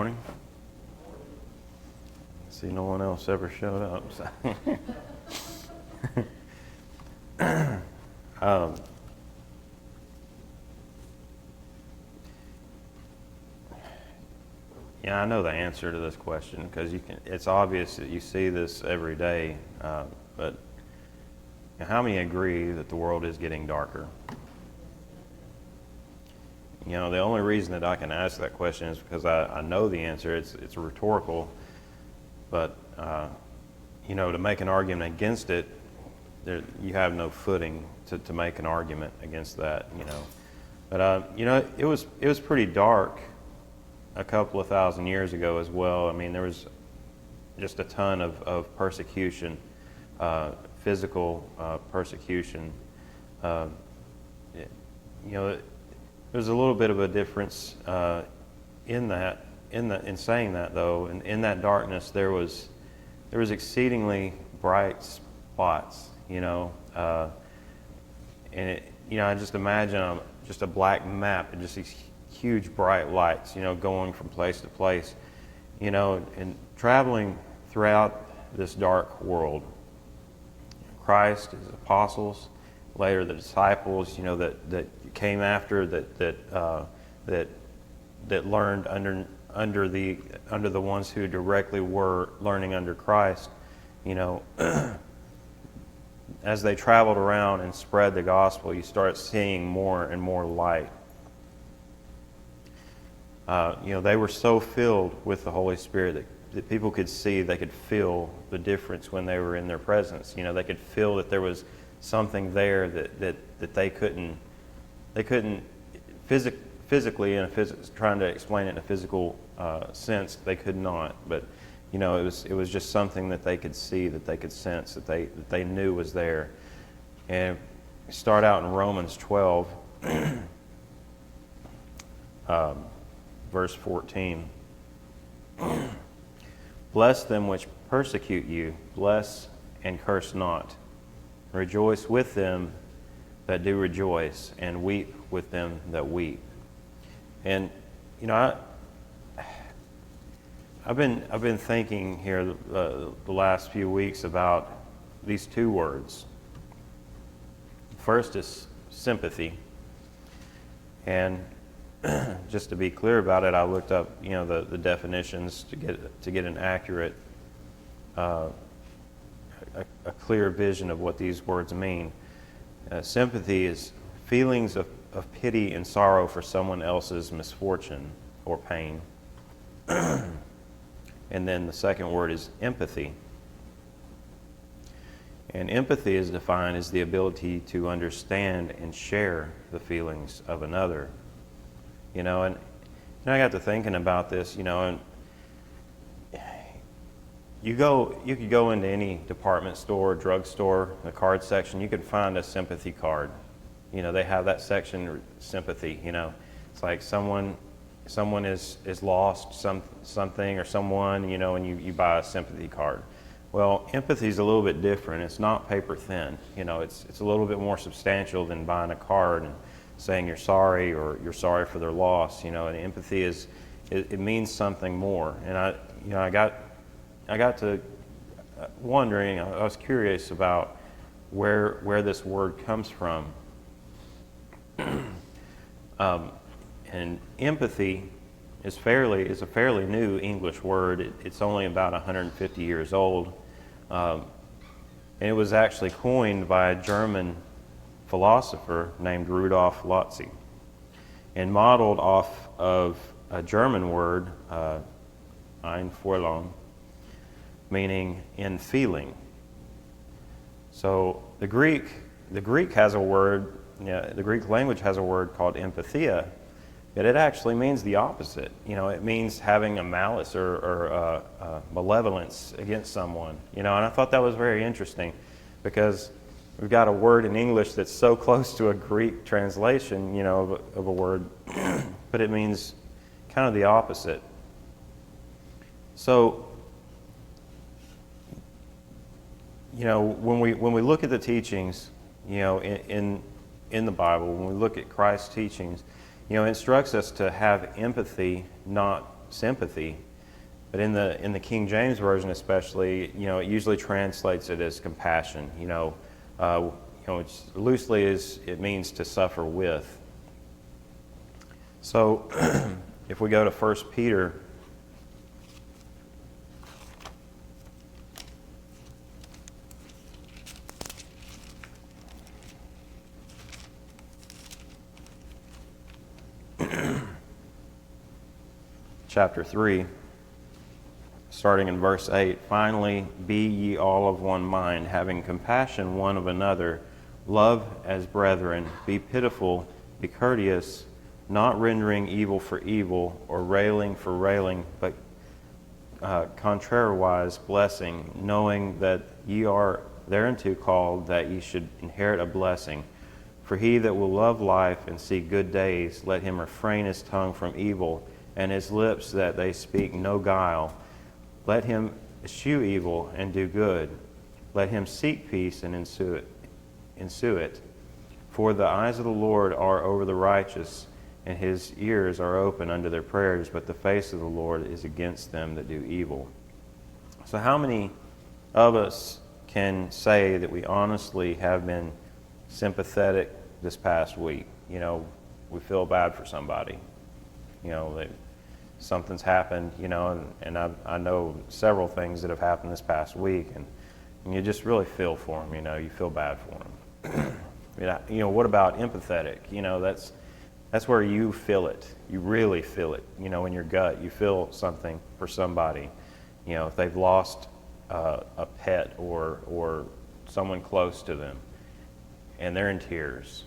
morning. See, no one else ever showed up. So. Yeah, I know the answer to this question because it's obvious that you see this every day. But how many agree that the world is getting darker? You know, the only reason that I can ask that question is because I know the answer. It's rhetorical, but to make an argument against it, you have no footing to make an argument against that. But it was pretty dark a couple of thousand years ago as well. I mean, there was just a ton of persecution, physical persecution. There's a little bit of a difference in saying that, though. And in that darkness, there was exceedingly bright spots. I just imagine just a black map and just these huge bright lights, going from place to place, and traveling throughout this dark world. Christ, his apostles, later the disciples, that came after, that learned under the ones who directly were learning under Christ, as they traveled around and spread the gospel, you start seeing more and more light. They were so filled with the Holy Spirit that people could see, they could feel the difference when they were in their presence. They could feel that there was something there that they couldn't physically, trying to explain it in a physical sense, they could not. But it was just something that they could see, that they could sense, that they knew was there. And start out in Romans 12, verse 14. Bless them which persecute you, bless and curse not. Rejoice with them that do rejoice, and weep with them that weep. And I've been thinking here the last few weeks about these two words. First is sympathy, and just to be clear about it, I looked up the definitions to get an accurate, a clear vision of what these words mean. Sympathy is feelings of pity and sorrow for someone else's misfortune or pain. And then the second word is empathy. And empathy is defined as the ability to understand and share the feelings of another. And I got to thinking about this, and you could go into any department store, drugstore, the card section, you could find a sympathy card. They have that section, sympathy. It's like someone is lost something or someone, and you buy a sympathy card. Well, empathy is a little bit different. It's not paper thin. It's a little bit more substantial than buying a card and saying you're sorry or you're sorry for their loss. And empathy it means something more. And I got to wondering. I was curious about where this word comes from. And empathy is a fairly new English word. It's only about 150 years old. And it was actually coined by a German philosopher named Rudolf Lotze, and modeled off of a German word, Einfühlung, meaning in feeling. So the Greek has a word. The Greek language has a word called empathia, but it actually means the opposite. It means having a malice or malevolence against someone. And I thought that was very interesting because we've got a word in English that's so close to a Greek translation, of a word, but it means kind of the opposite. So, when we look at the teachings, in the Bible, when we look at Christ's teachings, it instructs us to have empathy, not sympathy. But in the King James Version especially, it usually translates it as compassion. It's loosely it means to suffer with. So if we go to 1 Peter chapter 3, starting in verse 8, "Finally, be ye all of one mind, having compassion one of another, love as brethren, be pitiful, be courteous, not rendering evil for evil, or railing for railing, but contrariwise blessing, knowing that ye are thereunto called, that ye should inherit a blessing. For he that will love life and see good days, let him refrain his tongue from evil, and his lips that they speak no guile. Let him eschew evil and do good. Let him seek peace and ensue it. For the eyes of the Lord are over the righteous, and his ears are open unto their prayers, but the face of the Lord is against them that do evil." So how many of us can say that we honestly have been sympathetic this past week? We feel bad for somebody. That something's happened, and I know several things that have happened this past week, and you just really feel for them, you feel bad for them. What about empathetic? That's where you feel it. You really feel it, in your gut. You feel something for somebody. If they've lost a pet or someone close to them, and they're in tears.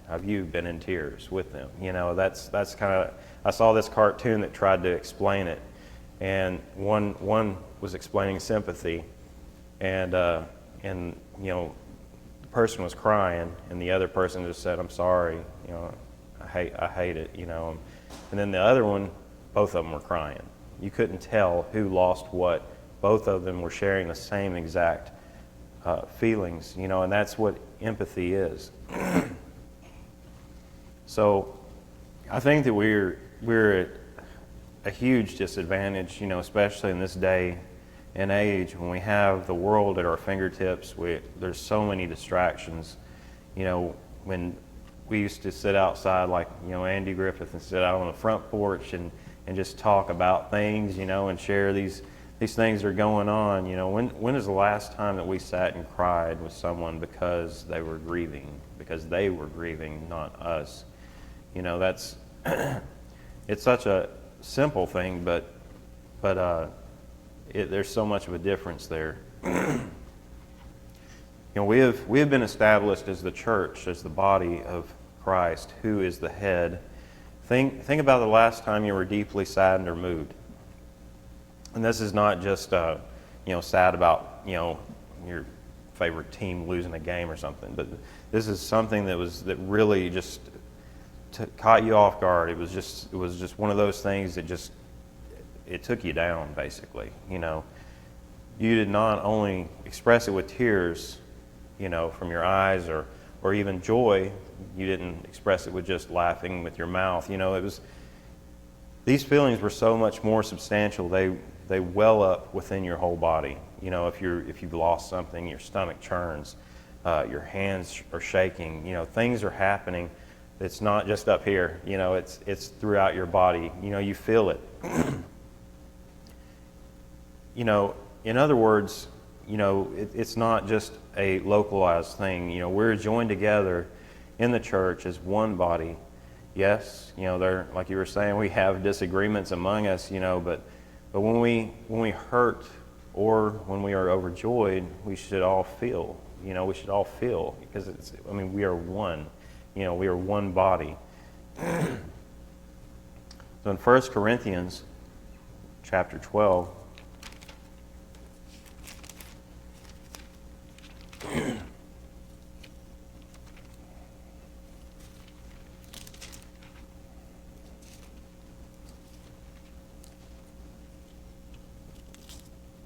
Have you been in tears with them? That's kind of, I saw this cartoon that tried to explain it, and one was explaining sympathy, and the person was crying, and the other person just said, "I'm sorry, I hate it," and then the other one, both of them were crying. You couldn't tell who lost what. Both of them were sharing the same exact feelings, and that's what empathy is. So I think that we're at a huge disadvantage, especially in this day and age when we have the world at our fingertips. There's so many distractions. When we used to sit outside like, Andy Griffith, and sit out on the front porch and just talk about things, and share these things that are going on. When is the last time that we sat and cried with someone because they were grieving, not us? That's it's such a simple thing, but there's so much of a difference there. We have been established as the church, as the body of Christ, who is the head. Think about the last time you were deeply saddened or moved. And this is not just sad about your favorite team losing a game or something, but this is something that really just caught you off guard. It was just one of those things that it took you down, basically. You did not only express it with tears, from your eyes, or even joy. You didn't express it with just laughing with your mouth. These feelings were so much more substantial. They well up within your whole body. If you've lost something, your stomach churns, your hands are shaking. Things are happening. It's not just up here. It's throughout your body. You feel it. In other words, it's not just a localized thing. We're joined together in the church as one body. Yes, there, like you were saying, we have disagreements among us, but when we hurt or when we are overjoyed, we should all feel. We should all feel, because we are one. We are one body. So in 1 Corinthians chapter 12,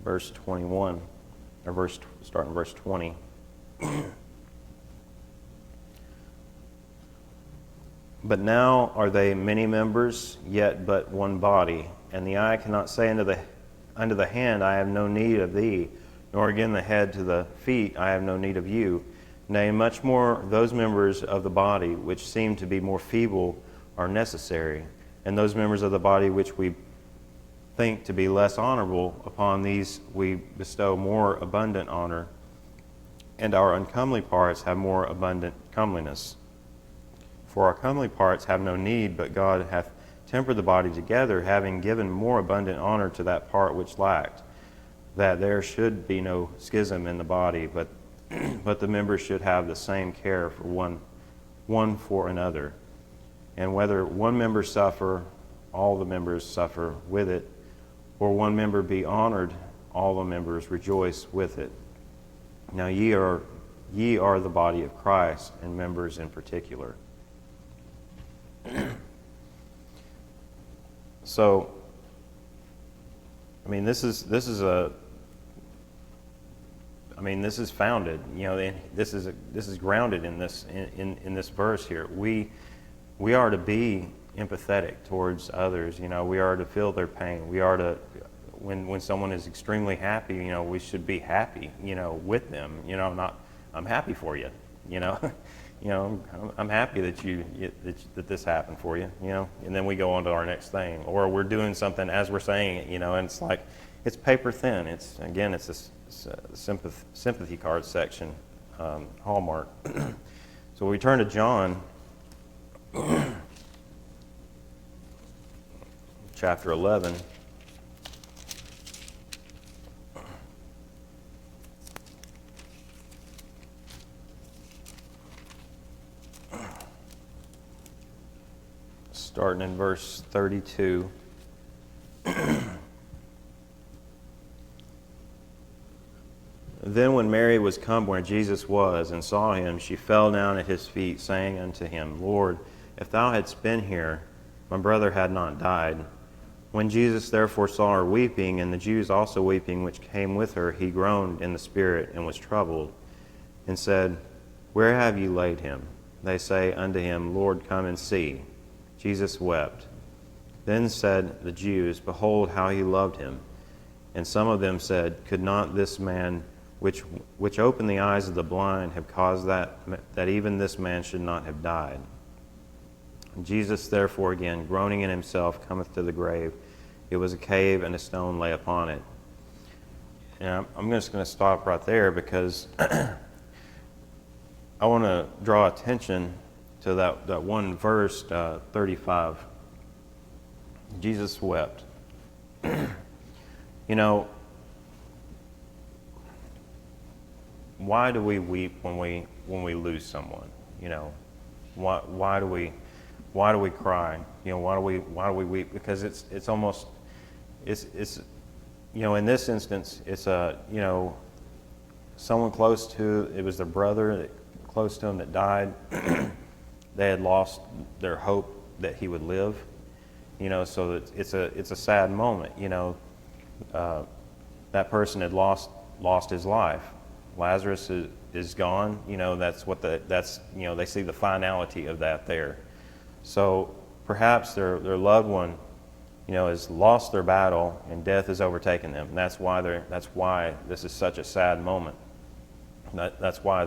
verse 21, or starting verse 20. But now are they many members, yet but one body. And the eye cannot say unto the hand, I have no need of thee, nor again the head to the feet, I have no need of you. Nay, much more those members of the body which seem to be more feeble are necessary, and those members of the body which we think to be less honorable, upon these we bestow more abundant honor, and our uncomely parts have more abundant comeliness. For our comely parts have no need, but God hath tempered the body together, having given more abundant honor to that part which lacked, that there should be no schism in the body, but the members should have the same care for one for another. And whether one member suffer, all the members suffer with it, or one member be honored, all the members rejoice with it. Now ye are the body of Christ, and members in particular. So, I mean, this is founded. You know, this is grounded in this verse here. We are to be empathetic towards others. You know, we are to feel their pain. We are to, when someone is extremely happy, you know, we should be happy, you know, with them. You know, I'm happy for you. You know, I'm happy that this happened for you. You know, and then we go on to our next thing, or we're doing something as we're saying it. You know, and it's like it's paper thin. It's a sympathy card section, Hallmark. So we turn to John, chapter 11. Starting in verse 32. Then when Mary was come where Jesus was, and saw him, she fell down at his feet, saying unto him, Lord, if thou hadst been here, my brother had not died. When Jesus therefore saw her weeping, and the Jews also weeping which came with her, he groaned in the spirit, and was troubled, and said, Where have ye laid him? They say unto him, Lord, come and see. Jesus wept. Then said the Jews, Behold how he loved him. And some of them said, Could not this man which opened the eyes of the blind have caused that even this man should not have died? Jesus therefore again, groaning in himself, cometh to the grave. It was a cave, and a stone lay upon it. And I'm just going to stop right there, because I want to draw attention to that one verse, 35. Jesus wept. You know, why do we weep when we lose someone? You know, why do we cry? You know, why do we weep? Because it's you know, in this instance, it's someone close to, it was their brother close to him that died. They had lost their hope that he would live. You know, so it's a sad moment. You know, that person had lost his life. Lazarus is gone. You know, that's you know, they see the finality of that there. So perhaps their loved one, you know, has lost their battle, and death has overtaken them. And that's why this is such a sad moment. That's why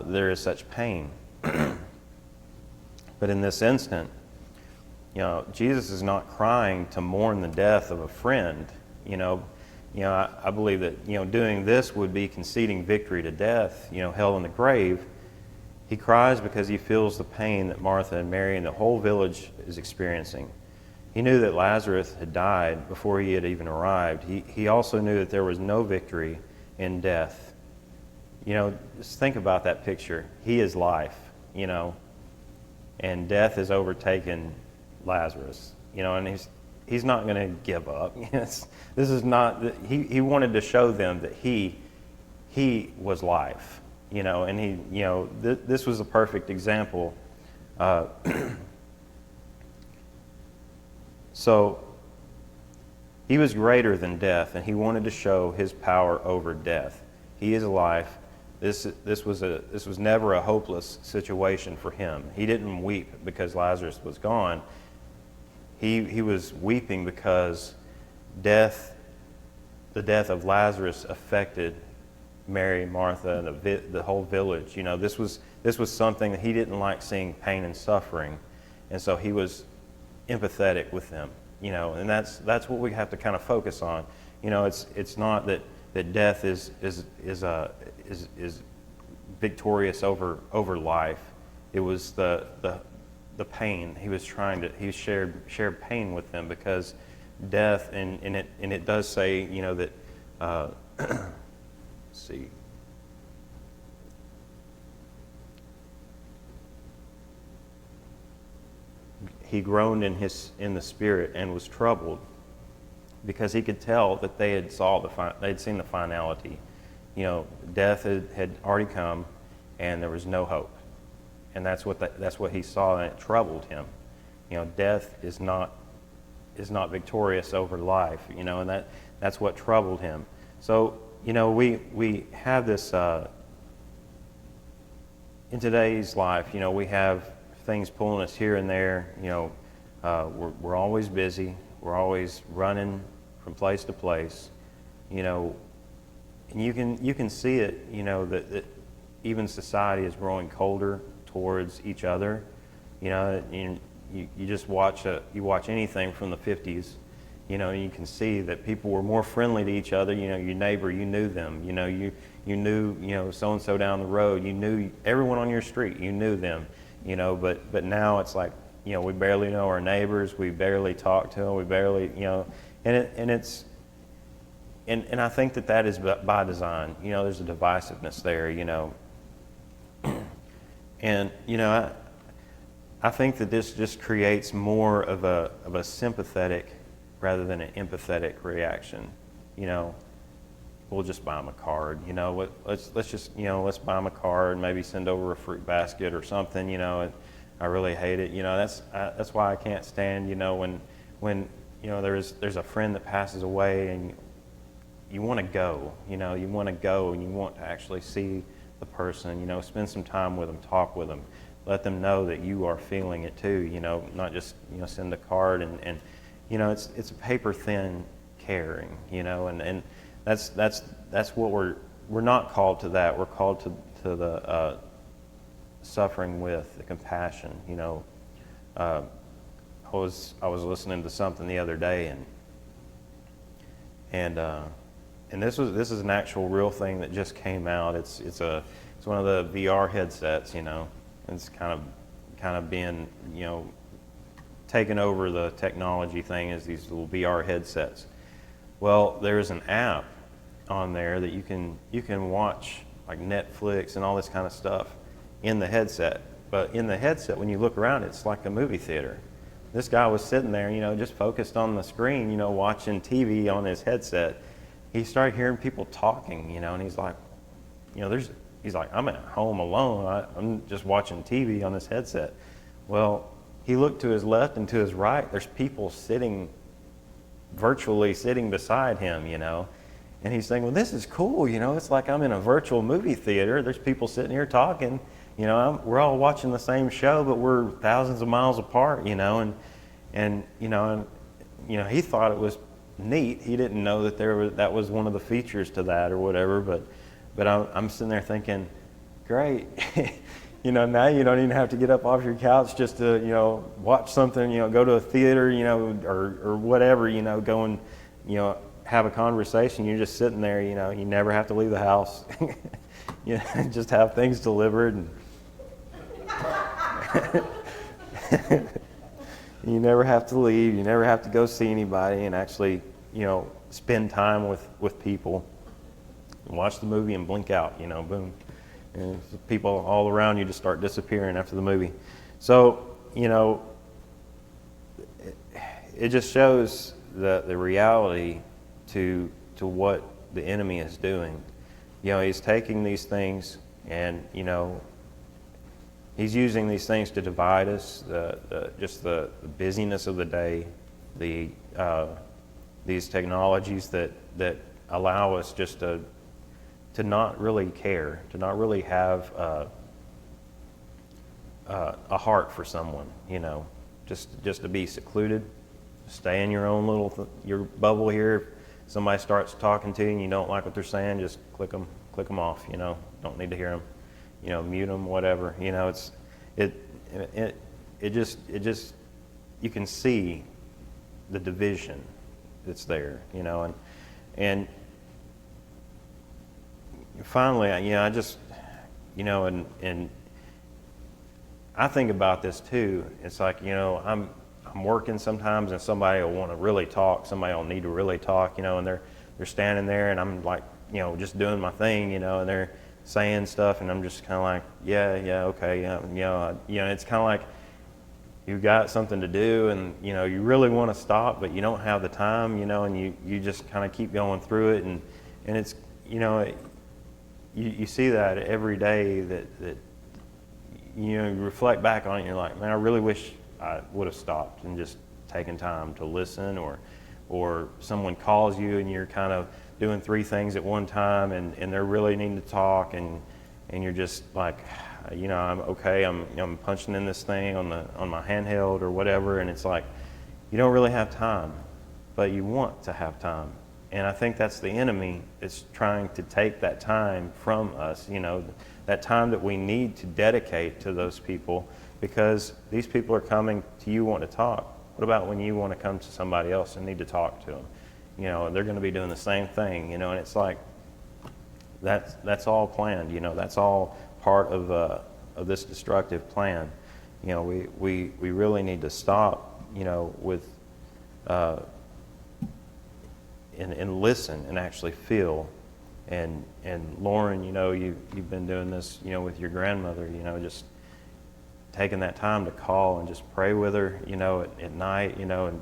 there is such pain. But in this instant, you know, Jesus is not crying to mourn the death of a friend. You know, I believe that, you know, doing this would be conceding victory to death, you know, hell in the grave. He cries because he feels the pain that Martha and Mary and the whole village is experiencing. He knew that Lazarus had died before he had even arrived. He also knew that there was no victory in death. You know, just think about that picture. He is life, you know, and death has overtaken Lazarus, you know, and he's not going to give up. This is not, he wanted to show them that he was life, you know, and he, you know, this was a perfect example. So he was greater than death, and he wanted to show his power over death. He is life. This was never a hopeless situation for him. He didn't weep because Lazarus was gone. he was weeping because death, the death of Lazarus affected Mary, Martha, and the whole village. You know, this was something that he didn't like seeing pain and suffering, and so he was empathetic with them. You know, and that's what we have to kind of focus on. You know, it's not that death is victorious over life. It was the pain. He shared pain with them, because death, and it does say, you know, that let's see. He groaned in the spirit and was troubled, because he could tell that they'd seen the finality. You know, death had already come, and there was no hope, and that's what he saw, and it troubled him. You know, death is not victorious over life. You know, and that's what troubled him. So, you know, we have this in today's life. You know, we have things pulling us here and there. You know, we're always busy. We're always running from place to place. You know, and you can see it. You know, that even society is growing colder towards each other. You know, you just watch anything from the 50s. You know, you can see that people were more friendly to each other. You know, your neighbor, you knew them. You know, you knew, you know, so and so down the road. You knew everyone on your street. You knew them. You know, but now it's like, you know, we barely know our neighbors. We barely talk to them. We barely, you know, and I think that is by design. You know, there's a divisiveness there. You know, and you know, I think that this just creates more of a sympathetic rather than an empathetic reaction. You know, we'll just buy them a card. You know, let's just, you know, let's buy them a card, maybe send over a fruit basket or something. You know, and I really hate it. You know, that's why I can't stand, you know, when you know there's a friend that passes away, and you want to go. You know, you want to go, and you want to actually see the person. You know, spend some time with them, talk with them, let them know that you are feeling it too. You know, not just, you know, send a card and you know, it's a paper thin caring. You know, and that's what we're not called to that. We're called to the suffering with, the compassion. You know, I was listening to something the other day, and this is an actual real thing that just came out. It's one of the VR headsets. You know, it's kind of being, you know, taken over. The technology thing is these little VR headsets. Well, there's an app on there that you can watch like Netflix and all this kind of stuff in the headset. But in the headset, when you look around, it's like a movie theater. This guy was sitting there, you know, just focused on the screen, you know, watching TV on his headset. He started hearing people talking, you know, and he's like, you know, he's like, I'm at home alone. I'm just watching TV on this headset. Well, he looked to his left and to his right. There's people virtually sitting beside him, you know. And he's saying, well, this is cool, you know. It's like I'm in a virtual movie theater. There's people sitting here talking. You know, we're all watching the same show, but we're thousands of miles apart, you know. And you know, he thought it was neat. He didn't know that that was one of the features to that or whatever. But I'm sitting there thinking, great. You know, now you don't even have to get up off your couch just to, you know, watch something, you know, go to a theater, you know, or whatever, you know, go and, you know, have a conversation. You're just sitting there, you know, you never have to leave the house. You know, just have things delivered. And you never have to leave. You never have to go see anybody and actually, you know, spend time with people. Watch the movie and blink out, you know, boom. And people all around you just start disappearing after the movie. So, you know, it just shows the reality to what the enemy is doing. You know, he's taking these things and, you know, he's using these things to divide us, just the busyness of the day, these technologies that allow us just to not really care, to not really have a heart for someone, you know, just to be secluded, stay in your own little your bubble here. If somebody starts talking to you and you don't like what they're saying, just click them off. Don't need to hear them. Mute them, whatever. It just you can see the division that's there. And finally, I just and I think about this too. It's like, I'm working sometimes and somebody will want to really talk, somebody will need to really talk, and they're standing there and I'm like, just doing my thing, and they're saying stuff and I'm just kind of like, yeah, okay, it's kind of like you've got something to do and, you really want to stop, but you don't have the time, and you just kind of keep going through it and it's, you see that every day that you reflect back on it and you're like, man, I really wish I would have stopped and just taken time to listen, or someone calls you and you're kind of doing three things at one time and they're really needing to talk and you're just like, I'm okay, I'm punching in this thing on my handheld or whatever, and it's like you don't really have time, but you want to have time. And I think that's the enemy that's trying to take that time from us, that time that we need to dedicate to those people, because these people are coming to you want to talk. What about when you want to come to somebody else and need to talk to them? They're going to be doing the same thing, and it's like that's all planned, that's all part of this destructive plan. We really need to stop, with and listen and actually feel. And Lauren, you've been doing this, with your grandmother, just taking that time to call and just pray with her, at night, and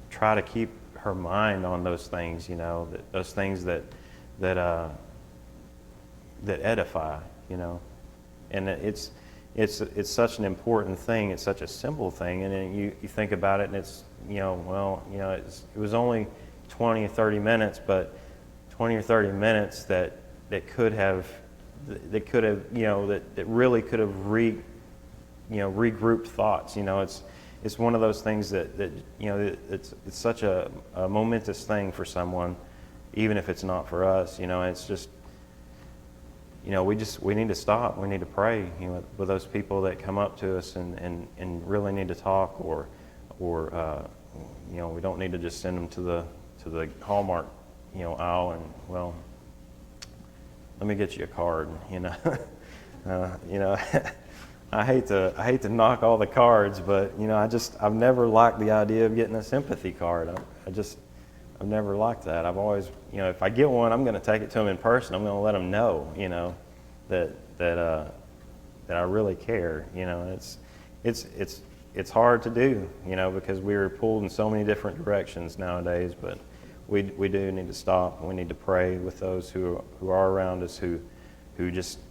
try to keep her mind on those things, those things that edify, and it's such an important thing. It's such a simple thing, and then you think about it, and it's it was only 20 or 30 minutes, but 20 or 30 minutes that could have that really could have regrouped thoughts. It's one of those things that it's such a momentous thing for someone, even if it's not for us. It's just we need to stop. We need to pray, with those people that come up to us and really need to talk, or we don't need to just send them to the Hallmark aisle and, well, let me get you a card. I hate to knock all the cards, but I've never liked the idea of getting a sympathy card. I've never liked that. I've always, if I get one, I'm going to take it to them in person. I'm going to let them know, that I really care. It's hard to do, because we're pulled in so many different directions nowadays. But we do need to stop, and we need to pray with those who are around us who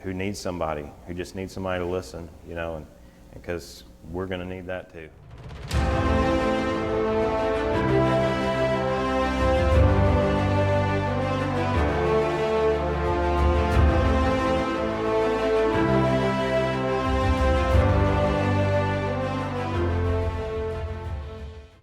need somebody, who just need somebody to listen, and because we're going to need that too.